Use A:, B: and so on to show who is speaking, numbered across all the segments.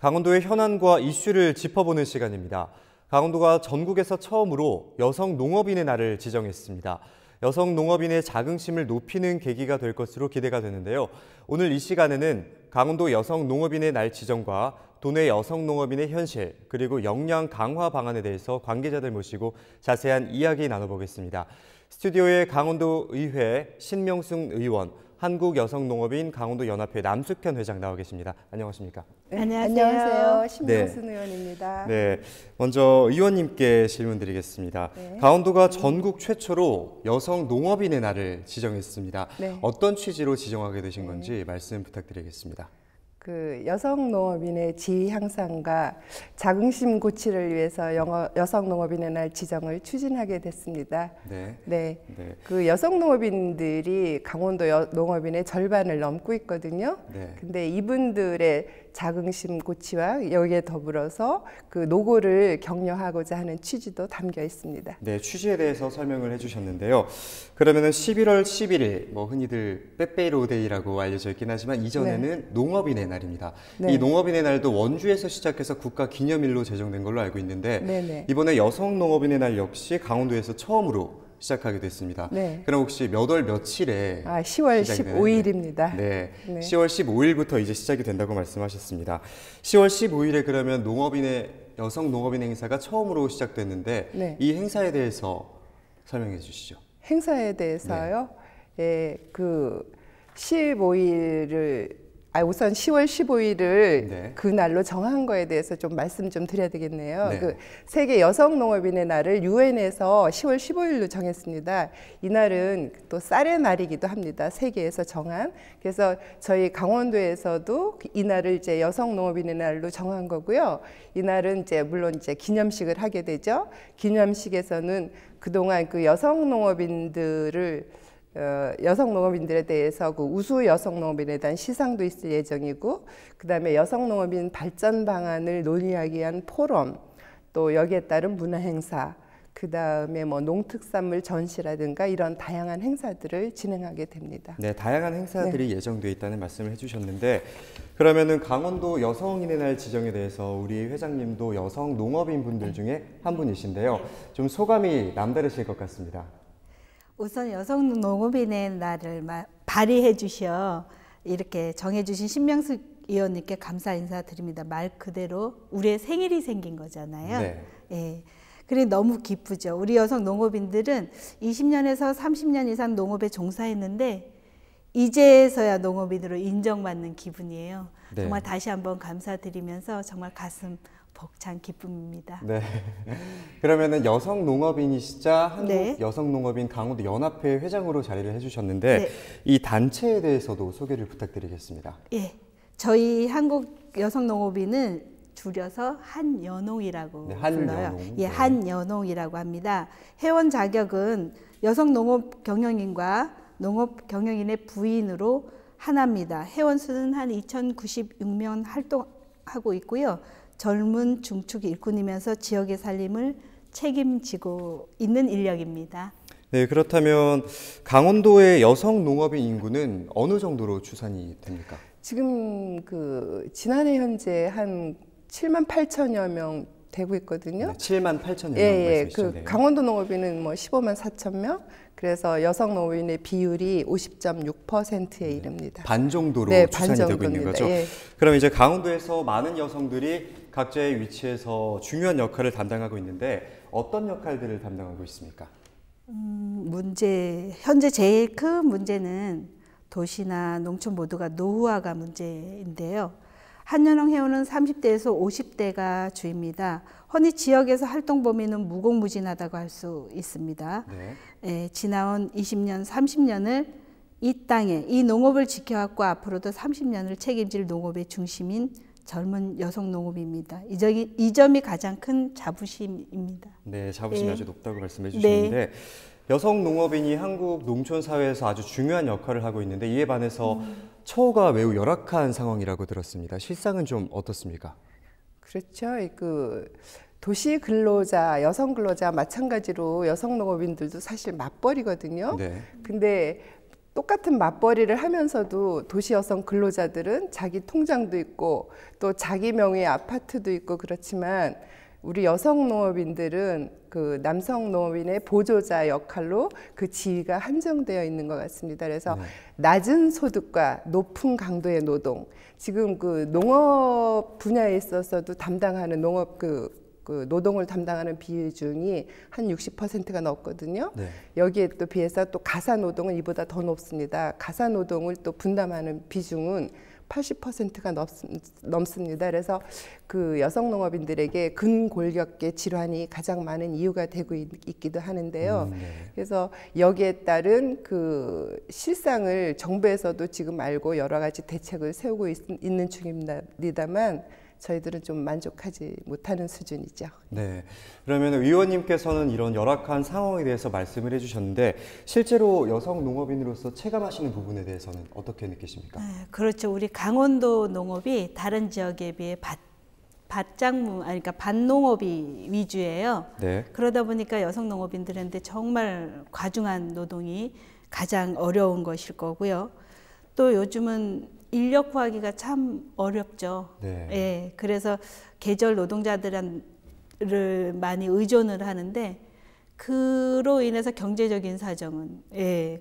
A: 강원도의 현안과 이슈를 짚어보는 시간입니다. 강원도가 전국에서 처음으로 여성 농업인의 날을 지정했습니다. 여성 농업인의 자긍심을 높이는 계기가 될 것으로 기대가 되는데요. 오늘 이 시간에는 강원도 여성 농업인의 날 지정과 도내 여성 농업인의 현실, 그리고 역량 강화 방안에 대해서 관계자들 모시고 자세한 이야기 나눠보겠습니다. 스튜디오에 강원도 의회 신명승 의원, 한국여성농업인 강원도연합회 남숙현 회장 나와 계십니다. 안녕하십니까?
B: 네, 안녕하세요. 신명승 의원입니다.
A: 네, 먼저 의원님께 질문 드리겠습니다. 네. 강원도가 전국 최초로 여성 농업인의 날을 지정했습니다. 네. 어떤 취지로 지정하게 되신 건지 말씀 부탁드리겠습니다.
B: 여성 농업인의 지위 향상과 자긍심 고취를 위해서 여성 농업인의 날 지정을 추진하게 됐습니다. 네. 여성 농업인들이 강원도 농업인의 절반을 넘고 있거든요. 근데 이분들의 자긍심 고취와 여기에 더불어서 노고를 격려하고자 하는 취지도 담겨 있습니다.
A: 네, 취지에 대해서 설명을 해주셨는데요. 그러면은 11월 11일, 흔히들 빼빼로데이라고 알려져 있긴 하지만 이전에는 농업인의 날입니다. 이 농업인의 날도 원주에서 시작해서 국가 기념일로 제정된 걸로 알고 있는데 이번에 여성 농업인의 날 역시 강원도에서 처음으로 시작하게 됐습니다. 그럼 혹시 몇 월 며칠에
B: 10월 15일입니다.
A: 네, 10월 15일부터 이제 시작이 된다고 말씀하셨습니다. 10월 15일에 그러면 여성 농업인 행사가 처음으로 시작됐는데 이 행사에 대해서 설명해 주시죠.
B: 행사에 대해서요? 그 15일을 우선 10월 15일을 그 날로 정한 거에 대해서 좀 말씀 좀 드려야 되겠네요. 세계 여성 농업인의 날을 유엔에서 10월 15일로 정했습니다. 이 날은 또 쌀의 날이기도 합니다. 세계에서 정한. 그래서 저희 강원도에서도 이 날을 이제 여성 농업인의 날로 정한 거고요. 이 날은 물론 기념식을 하게 되죠. 기념식에서는 그동안 여성 농업인들에 대해서 우수 여성 농업인에 대한 시상도 있을 예정이고, 그 다음에 여성 농업인 발전 방안을 논의하기 위한 포럼, 또 여기에 따른 문화 행사, 그 다음에 농특산물 전시라든가 이런 다양한 행사들을 진행하게 됩니다.
A: 네, 다양한 행사들이 예정되어 있다는 말씀을 해주셨는데, 그러면은 강원도 여성인의 날 지정에 대해서 우리 회장님도 여성 농업인 분들 중에 한 분이신데요. 좀 소감이 남다르실 것 같습니다.
C: 우선 여성 농업인의 날을 발의해 주셔 이렇게 정해 주신 신명숙 의원님께 감사 인사드립니다. 말 그대로 우리의 생일이 생긴 거잖아요. 그래 너무 기쁘죠. 우리 여성 농업인들은 20년에서 30년 이상 농업에 종사했는데 이제서야 농업인으로 인정받는 기분이에요. 정말 다시 한번 감사드리면서 정말 가슴 벅찬 기쁨입니다.
A: 네. 그러면은 여성 농업인이시자 한국 여성 농업인 강원도 연합회 회장으로 자리를 해주셨는데 이 단체에 대해서도 소개를 부탁드리겠습니다.
C: 저희 한국 여성 농업인은 줄여서 한여농이라고 불러요. 한여농이라고 합니다. 회원 자격은 여성 농업 경영인과 농업 경영인의 부인으로 하나입니다. 회원 수는 한 2,096명 활동하고 있고요. 젊은 중축 일꾼이면서 지역의 살림을 책임지고 있는 인력입니다.
A: 네, 그렇다면 강원도의 여성 농업인 인구는 어느 정도로 추산이 됩니까?
B: 지금 지난해 현재 한 7만 8천여 명 되고 있거든요.
A: 7만 8천여 명 말씀이시네요.
B: 강원도 농업인은 15만 4천 명. 그래서 여성 농업인의 비율이 50.6%에 이릅니다.
A: 반 정도로 추산이 되고 있는 거죠. 그럼 이제 강원도에서 많은 여성들이 각자의 위치에서 중요한 역할을 담당하고 있는데 어떤 역할들을 담당하고 있습니까?
C: 현재 제일 큰 문제는 도시나 농촌 모두가 노후화가 문제인데요. 한여농 회원은 30대에서 50대가 주입니다. 흔히 지역에서 활동 범위는 무궁무진하다고 할 수 있습니다. 지나온 20년, 30년을 이 땅에 이 농업을 지켜왔고 앞으로도 30년을 책임질 농업의 중심인 젊은 여성 농업입니다. 이 점이 가장 큰 자부심입니다.
A: 네, 자부심이 아주 높다고 말씀해 주셨는데 여성 농업인이 한국 농촌 사회에서 아주 중요한 역할을 하고 있는데 이에 반해서 처우가 매우 열악한 상황이라고 들었습니다. 실상은 좀 어떻습니까?
B: 그렇죠. 도시 근로자, 여성 근로자 마찬가지로 여성 농업인들도 사실 맞벌이거든요. 근데 똑같은 맞벌이를 하면서도 도시 여성 근로자들은 자기 통장도 있고 또 자기 명의의 아파트도 있고 그렇지만 우리 여성 농업인들은 그 남성 농업인의 보조자 역할로 그 지위가 한정되어 있는 것 같습니다. 그래서 낮은 소득과 높은 강도의 노동, 지금 그 농업 분야에 있어서도 담당하는 농업 그 노동을 담당하는 비중이 한 60%가 넘거든요. 네. 여기에 또 비해서 또 가사 노동은 이보다 더 높습니다. 가사 노동을 또 분담하는 비중은 80%가 넘습니다. 그래서 그 여성 농업인들에게 근골격계 질환이 가장 많은 이유가 되고 있기도 하는데요. 네. 그래서 여기에 따른 그 실상을 정부에서도 지금 알고 여러 가지 대책을 세우고 있는 중입니다만 저희들은 좀 만족하지 못하는 수준이죠.
A: 네. 그러면 의원님께서는 이런 열악한 상황에 대해서 말씀을 해주셨는데 실제로 여성 농업인으로서 체감하시는 부분에 대해서는 어떻게 느끼십니까?
C: 네, 그렇죠. 우리 강원도 농업이 다른 지역에 비해 그러니까 밭농업이 위주예요. 네. 그러다 보니까 여성 농업인들한테 정말 과중한 노동이 가장 어려운 것일 거고요. 또 요즘은 인력 구하기가 참 어렵죠. 네. 예, 그래서 계절 노동자들을 많이 의존을 하는데 그로 인해서 경제적인 사정은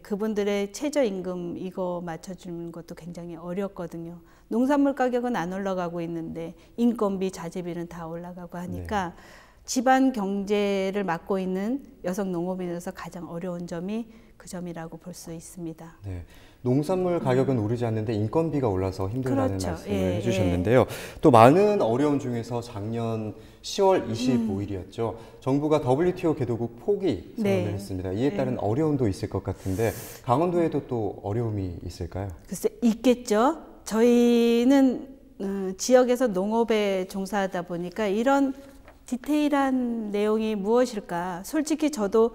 C: 그분들의 최저임금 이거 맞춰주는 것도 굉장히 어렵거든요. 농산물 가격은 안 올라가고 있는데 인건비, 자재비는 다 올라가고 하니까 집안 경제를 맡고 있는 여성 농업인으로서 가장 어려운 점이 그 점이라고 볼 수 있습니다.
A: 네. 농산물 가격은 오르지 않는데 인건비가 올라서 힘들다는 말씀을 해주셨는데요. 또 많은 어려움 중에서 작년 10월 25일이었죠. 정부가 WTO 개도국 포기 선언을 했습니다. 이에 따른 어려움도 있을 것 같은데 강원도에도 또 어려움이 있을까요?
C: 글쎄 있겠죠. 저희는 지역에서 농업에 종사하다 보니까 이런 디테일한 내용이 무엇일까? 솔직히 저도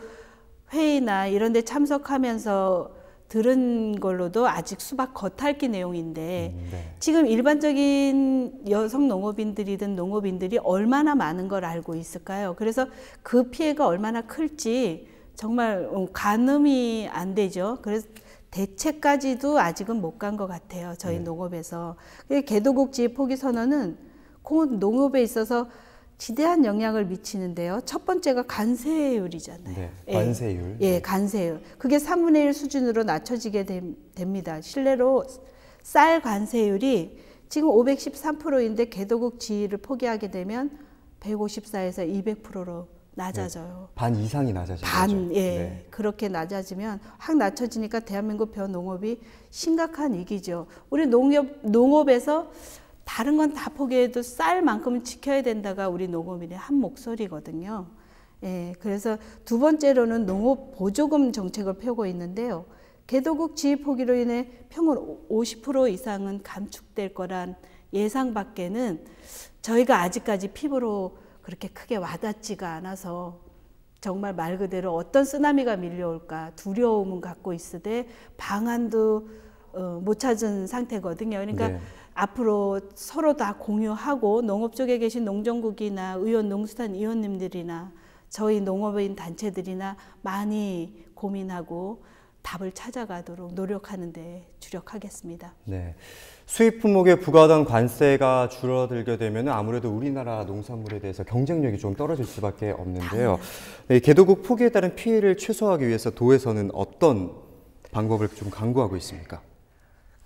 C: 회의나 이런 데 참석하면서 들은 걸로도 아직 수박 겉핥기 내용인데 지금 일반적인 여성 농업인들이든 농업인들이 얼마나 많은 걸 알고 있을까요? 그래서 그 피해가 얼마나 클지 정말 가늠이 안 되죠. 그래서 대책까지도 아직은 못 간 것 같아요. 저희 농업에서. 개도국지 포기 선언은 농업에 있어서 지대한 영향을 미치는데요. 첫 번째가 관세율이잖아요. 네,
A: 관세율.
C: 예, 관세율. 그게 3분의 1 수준으로 낮춰지게 됩니다. 실례로 쌀 관세율이 지금 513%인데 개도국 지위를 포기하게 되면 154에서 200%로 낮아져요.
A: 반 이상이 낮아지죠.
C: 그렇게 낮아지면 확 낮춰지니까 대한민국 벼농업이 심각한 위기죠. 우리 농업에서 다른 건 다 포기해도 쌀만큼은 지켜야 된다가 우리 농업인의 한 목소리거든요. 그래서 두 번째로는 농업 보조금 정책을 펴고 있는데요. 개도국 지위 포기로 인해 평균 50% 이상은 감축될 거란 예상 밖에는 저희가 아직까지 피부로 그렇게 크게 와닿지가 않아서 정말 말 그대로 어떤 쓰나미가 밀려올까 두려움은 갖고 있으되 방안도 못 찾은 상태거든요. 그러니까 앞으로 서로 다 공유하고 농업 쪽에 계신 농정국이나 의원, 농수산 의원님들이나 저희 농업인 단체들이나 많이 고민하고 답을 찾아가도록 노력하는 데 주력하겠습니다.
A: 네. 수입 품목에 부과하던 관세가 줄어들게 되면 아무래도 우리나라 농산물에 대해서 경쟁력이 좀 떨어질 수밖에 없는데요. 개도국 포기에 따른 피해를 최소화하기 위해서 도에서는 어떤 방법을 좀 강구하고 있습니까?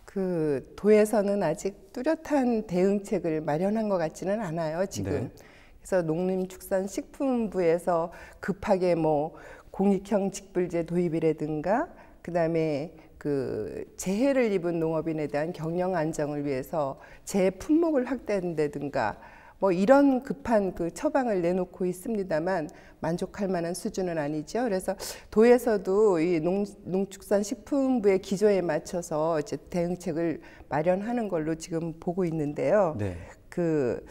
B: 그 도에서는 아직 뚜렷한 대응책을 마련한 것 같지는 않아요, 지금. 그래서 농림축산식품부에서 급하게 뭐 공익형 직불제 도입이라든가 그다음에 그 재해를 입은 농업인에 대한 경영 안정을 위해서 재품목을 확대한다든가 뭐 이런 급한 그 처방을 내놓고 있습니다만 만족할 만한 수준은 아니죠. 그래서 도에서도 이 농축산식품부의 기조에 맞춰서 이제 대응책을 마련하는 걸로 지금 보고 있는데요. 그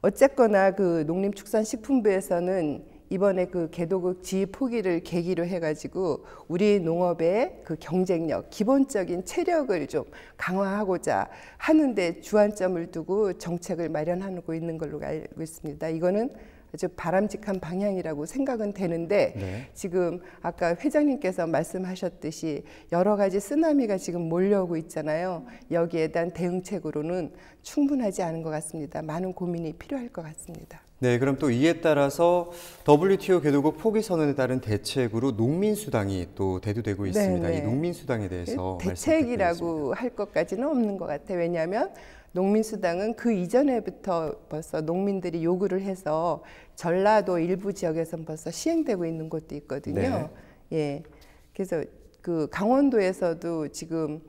B: 어쨌거나 그 농림축산식품부에서는 이번에 그 개도국 지위 포기를 계기로 해가지고 우리 농업의 그 경쟁력, 기본적인 체력을 좀 강화하고자 하는데 주안점을 두고 정책을 마련하고 있는 걸로 알고 있습니다. 이거는 아주 바람직한 방향이라고 생각은 되는데
A: 네.
B: 지금 아까 회장님께서 말씀하셨듯이 여러 가지 쓰나미가 지금 몰려오고 있잖아요. 여기에 대한 대응책으로는 충분하지 않은 것 같습니다. 많은 고민이 필요할 것 같습니다.
A: 네, 그럼 또 이에 따라서 WTO 개도국 포기 선언에 따른 대책으로 농민수당이 또 대두되고 있습니다. 이 농민수당에 대해서
B: 대책이라고 할 것까지는 없는 것 같아요. 왜냐하면 농민수당은 그 이전에부터 벌써 농민들이 요구를 해서 전라도 일부 지역에서는 벌써 시행되고 있는 곳도 있거든요. 네. 예, 그래서 그 강원도에서도 지금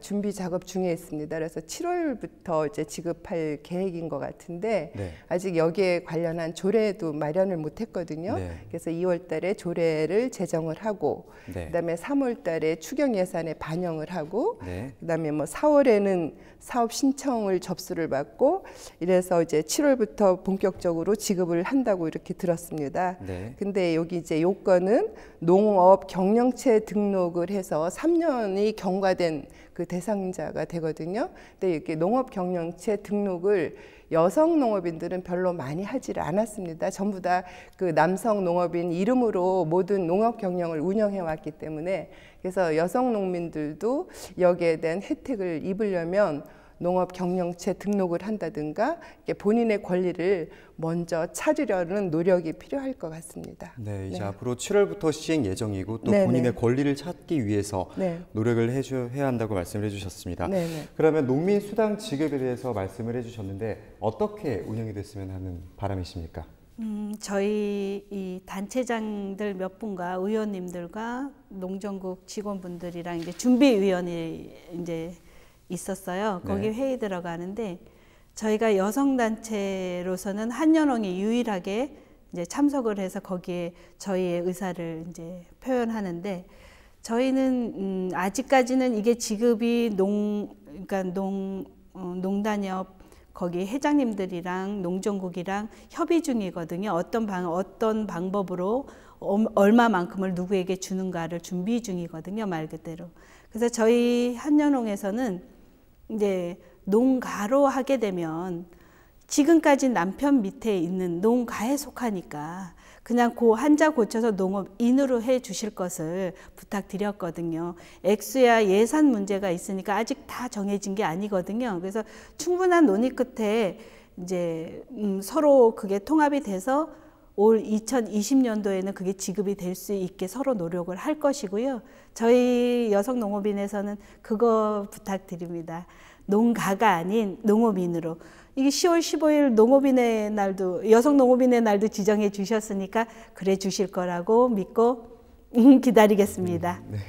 B: 준비 작업 중에 있습니다. 그래서 7월부터 이제 지급할 계획인 것 같은데 네. 아직 여기에 관련한 조례도 마련을 못했거든요. 네. 그래서 2월달에 조례를 제정을 하고, 네. 그다음에 3월달에 추경 예산에 반영을 하고, 네. 그다음에 뭐 4월에는 사업 신청을 접수를 받고, 이래서 이제 7월부터 본격적으로 지급을 한다고 이렇게 들었습니다. 네. 근데 여기 이제 요건은 농업 경영체 등록을 해서 3년이 경과된 그 대상자가 되거든요. 근데 이렇게 농업 경영체 등록을 여성 농업인들은 별로 많이 하지를 않았습니다. 전부 다 그 남성 농업인 이름으로 모든 농업 경영을 운영해 왔기 때문에 그래서 여성 농민들도 여기에 대한 혜택을 입으려면 농업 경영체 등록을 한다든가 본인의 권리를 먼저 찾으려는 노력이 필요할 것 같습니다.
A: 네, 이제 앞으로 7월부터 시행 예정이고 또 본인의 권리를 찾기 위해서 노력을 해야 한다고 말씀을 해주셨습니다. 그러면 농민 수당 지급에 대해서 말씀을 해주셨는데 어떻게 운영이 됐으면 하는 바람이십니까?
C: 저희 이 단체장들 몇 분과 의원님들과 농정국 직원분들이랑 이제 준비위원회 이제 있었어요. 거기 회의 들어가는데 저희가 여성단체로서는 한연홍이 유일하게 이제 참석을 해서 거기에 저희의 의사를 이제 표현하는데 저희는 아직까지는 이게 지급이 그러니까 농단협 거기 회장님들이랑 농정국이랑 협의 중이거든요. 어떤 방법으로 얼마만큼을 누구에게 주는가를 준비 중이거든요. 말 그대로. 그래서 저희 한연홍에서는 이제 농가로 하게 되면 지금까지 남편 밑에 있는 농가에 속하니까 그냥 그 한자 고쳐서 농업인으로 해 주실 것을 부탁드렸거든요. 액수야 예산 문제가 있으니까 아직 다 정해진 게 아니거든요. 그래서 충분한 논의 끝에 이제 서로 그게 통합이 돼서 올 2020년도에는 그게 지급이 될 수 있게 서로 노력을 할 것이고요. 저희 여성농업인에서는 그거 부탁드립니다. 농가가 아닌 농업인으로. 이게 10월 15일 농업인의 날도 여성농업인의 날도 지정해 주셨으니까 그래 주실 거라고 믿고 기다리겠습니다.
A: 네.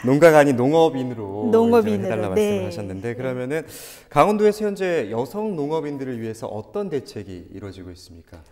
A: 농가가 아닌 농업인으로 해달라 말씀을 하셨는데 그러면은 강원도에서 현재 여성 농업인들을 위해서 어떤 대책이 이루어지고 있습니까?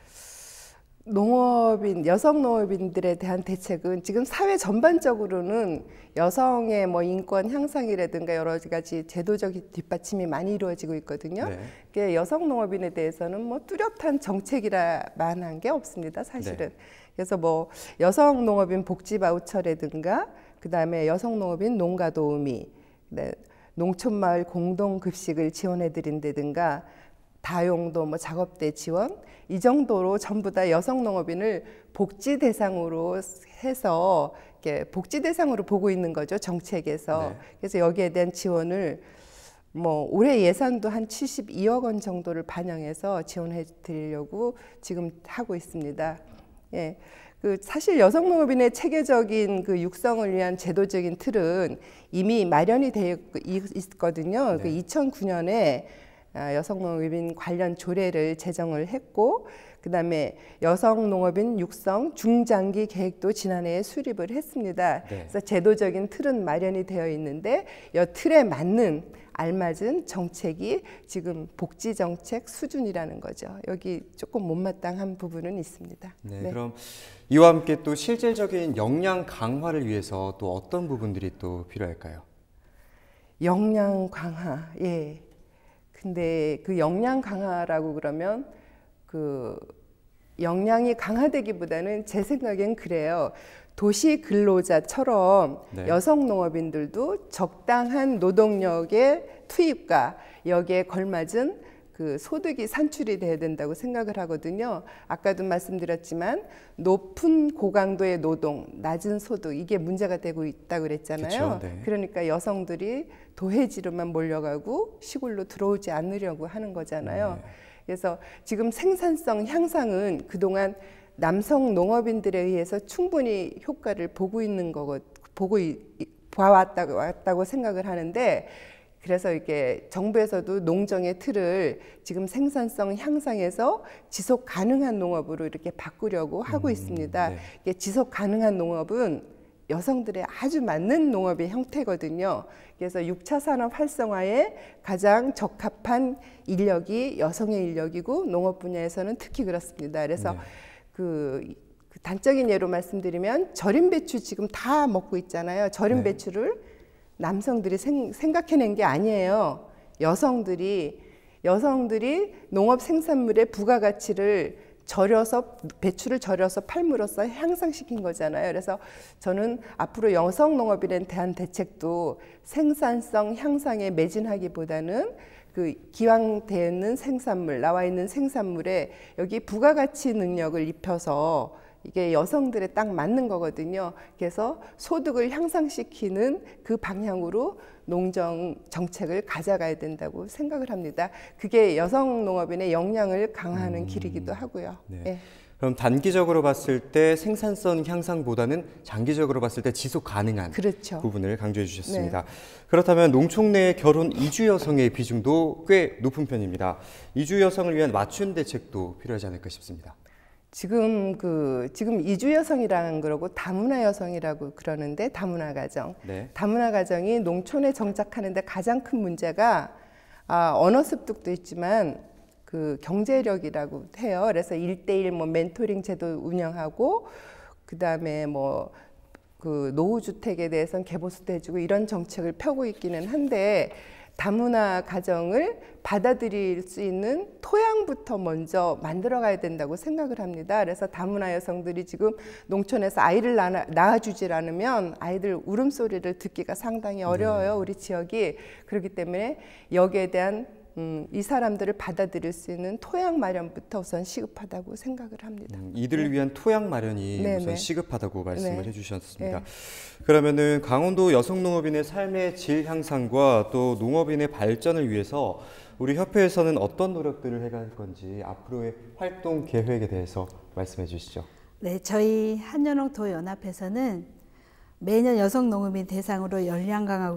B: 여성 농업인들에 대한 대책은 지금 사회 전반적으로는 여성의 뭐 인권 향상이라든가 여러 가지 제도적 뒷받침이 많이 이루어지고 있거든요. 네. 여성 농업인에 대해서는 뭐 뚜렷한 정책이라만 한 게 없습니다, 사실은. 네. 그래서 뭐 여성 농업인 복지 바우처라든가 그다음에 여성 농업인 농가 도우미, 네, 농촌마을 공동급식을 지원해 드린다든가 다용도 뭐 작업대 지원 이 정도로 전부 다 여성 농업인을 복지 대상으로 해서 이렇게 복지 대상으로 보고 있는 거죠, 정책에서. 네. 그래서 여기에 대한 지원을 뭐 올해 예산도 한 72억 원 정도를 반영해서 지원해 드리려고 지금 하고 있습니다. 예. 사실 여성 농업인의 체계적인 그 육성을 위한 제도적인 틀은 이미 마련이 되어 있거든요. 네. 2009년에 여성농업인 관련 조례를 제정을 했고 그다음에 여성농업인 육성 중장기 계획도 지난해에 수립을 했습니다. 네. 그래서 제도적인 틀은 마련이 되어 있는데 이 틀에 맞는 알맞은 정책이 지금 복지정책 수준이라는 거죠. 여기 조금 못마땅한 부분은 있습니다.
A: 네, 네. 그럼 이와 함께 또 실질적인 역량 강화를 위해서 또 어떤 부분들이 또 필요할까요?
B: 역량 강화, 예. 근데 그 역량 강화라고 그러면 그 역량이 강화되기보다는 제 생각엔 그래요. 도시 근로자처럼 네. 여성 농업인들도 적당한 노동력의 투입과 여기에 걸맞은 그 소득이 산출이 돼야 된다고 생각을 하거든요. 아까도 말씀드렸지만 높은 고강도의 노동, 낮은 소득 이게 문제가 되고 있다고 그랬잖아요.
A: 그쵸, 네.
B: 그러니까 여성들이 도해지로만 몰려가고 시골로 들어오지 않으려고 하는 거잖아요.
A: 네.
B: 그래서 지금 생산성 향상은 그동안 남성 농업인들에 의해서 충분히 효과를 보고 있는 봐왔다고 생각을 하는데, 그래서 이게 정부에서도 농정의 틀을 지금 생산성 향상에서 지속 가능한 농업으로 이렇게 바꾸려고 하고 있습니다.
A: 네.
B: 이게 지속 가능한 농업은 여성들의 아주 맞는 농업의 형태거든요. 그래서 6차 산업 활성화에 가장 적합한 인력이 여성의 인력이고 농업 분야에서는 특히 그렇습니다. 그래서
A: 네.
B: 그 단적인 예로 말씀드리면 절임 배추 지금 다 먹고 있잖아요. 절임
A: 네.
B: 배추를 남성들이 생각해낸 게 아니에요. 여성들이 농업 생산물의 부가가치를 배추를 절여서 팔므로써 향상시킨 거잖아요. 그래서 저는 앞으로 여성 농업인에 대한 대책도 생산성 향상에 매진하기보다는 그 기왕 되어 있는 생산물, 나와 있는 생산물에 여기 부가가치 능력을 입혀서 이게 여성들에 딱 맞는 거거든요. 그래서 소득을 향상시키는 그 방향으로 농정 정책을 가져가야 된다고 생각을 합니다. 그게 여성 농업인의 역량을 강화하는 길이기도 하고요.
A: 네.
B: 네.
A: 그럼 단기적으로 봤을 때 생산성 향상보다는 장기적으로 봤을 때 지속 가능한
B: 그렇죠.
A: 부분을 강조해 주셨습니다.
B: 네.
A: 그렇다면 농촌 내 결혼 이주 여성의 비중도 꽤 높은 편입니다. 이주 여성을 위한 맞춤 대책도 필요하지 않을까 싶습니다.
B: 지금 이주 여성이라는 그러고 다문화 여성이라고 그러는데 다문화 가정.
A: 네.
B: 다문화 가정이 농촌에 정착하는데 가장 큰 문제가 언어 습득도 있지만 그 경제력이라고 해요. 그래서 1:1 뭐 멘토링 제도 운영하고 그다음에 뭐 그 노후 주택에 대해서는 개보수도 해주고 이런 정책을 펴고 있기는 한데 다문화 가정을 받아들일 수 있는 토양부터 먼저 만들어 가야 된다고 생각을 합니다. 그래서 다문화 여성들이 지금 농촌에서 아이를 낳아주질 않으면 아이들 울음소리를 듣기가 상당히 어려워요. 우리 지역이. 그렇기 때문에 여기에 대한 이 사람들을 받아들일 수 있는 토양 마련부터 우선 시급하다고 생각을 합니다.
A: 이들을 위한 토양 마련이
B: 네,
A: 우선
B: 네.
A: 시급하다고 말씀을
B: 네.
A: 해주셨습니다.
B: 네.
A: 그러면은 강원도 여성 농업인의 삶의 질 향상과 또 농업인의 발전을 위해서 우리 협회에서는 어떤 노력들을 해갈 건지 앞으로의 활동 계획에 대해서 말씀해 주시죠.
C: 네, 저희 한연홍도연합에서는 매년 여성 농업인 대상으로 역량 강화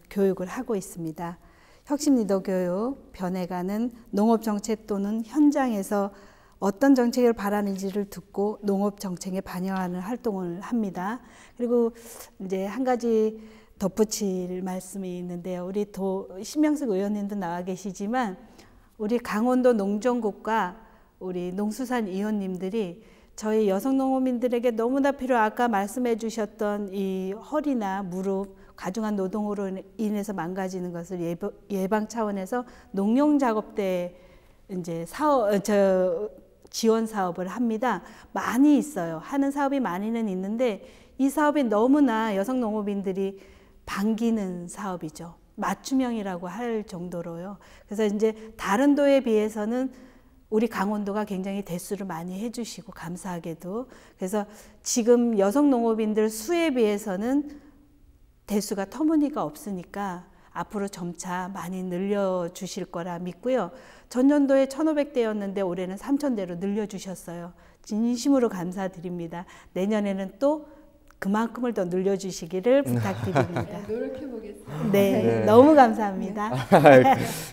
C: 교육을 하고 있습니다. 혁신 리더 교육, 변해가는 농업 정책 또는 현장에서 어떤 정책을 바라는지를 듣고 농업 정책에 반영하는 활동을 합니다. 그리고 이제 한 가지 덧붙일 말씀이 있는데요. 우리 신명숙 의원님도 나와 계시지만 우리 강원도 농정국과 우리 농수산위원님들이 저희 여성 농업인들에게 너무나 아까 말씀해 주셨던 이 허리나 무릎 과중한 노동으로 인해서 망가지는 것을 예방 차원에서 농용 작업대 이제 지원 사업을 합니다. 많이 있어요. 하는 사업이 많이는 있는데 이 사업이 너무나 여성 농업인들이 반기는 사업이죠. 맞춤형이라고 할 정도로요. 그래서 이제 다른 도에 비해서는 우리 강원도가 굉장히 대수를 많이 해주시고 감사하게도 그래서 지금 여성 농업인들 수에 비해서는 대수가 터무니가 없으니까 앞으로 점차 많이 늘려주실 거라 믿고요. 전년도에 1,500대였는데 올해는 3,000대로 늘려주셨어요. 진심으로 감사드립니다. 내년에는 또 그만큼을 더 늘려주시기를 부탁드립니다.
B: 노력해보겠습니다.
C: 네,
A: 네.
C: 너무 감사합니다.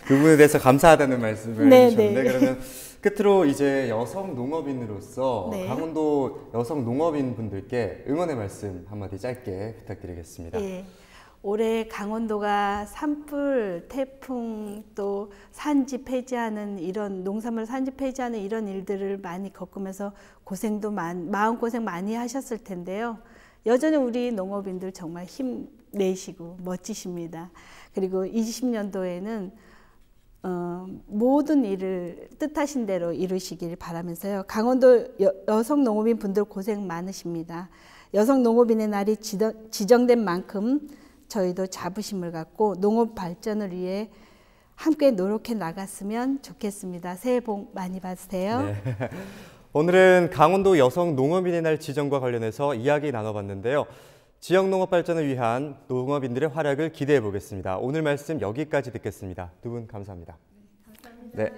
A: 그 부분에 대해서 감사하다는 말씀을
C: 네,
A: 해주셨는데
C: 네.
A: 그러면 끝으로 이제 여성 농업인으로서
C: 네.
A: 강원도 여성 농업인 분들께 응원의 말씀 한마디 짧게 부탁드리겠습니다.
C: 예, 올해 강원도가 산불, 태풍 또 산지 폐지하는 이런 농산물 산지 폐지하는 이런 일들을 많이 겪으면서 마음고생 많이 하셨을 텐데요. 여전히 우리 농업인들 정말 힘내시고 멋지십니다. 그리고 20년도에는 모든 일을 뜻하신 대로 이루시길 바라면서요. 강원도 여성 농업인 분들 고생 많으십니다. 여성 농업인의 날이 지정된 만큼 저희도 자부심을 갖고 농업 발전을 위해 함께 노력해 나갔으면 좋겠습니다. 새해 복 많이 받으세요.
A: 네. 오늘은 강원도 여성 농업인의 날 지정과 관련해서 이야기 나눠봤는데요. 지역 농업 발전을 위한 농업인들의 활약을 기대해 보겠습니다. 오늘 말씀 여기까지 듣겠습니다. 두 분 감사합니다.
B: 감사합니다. 네.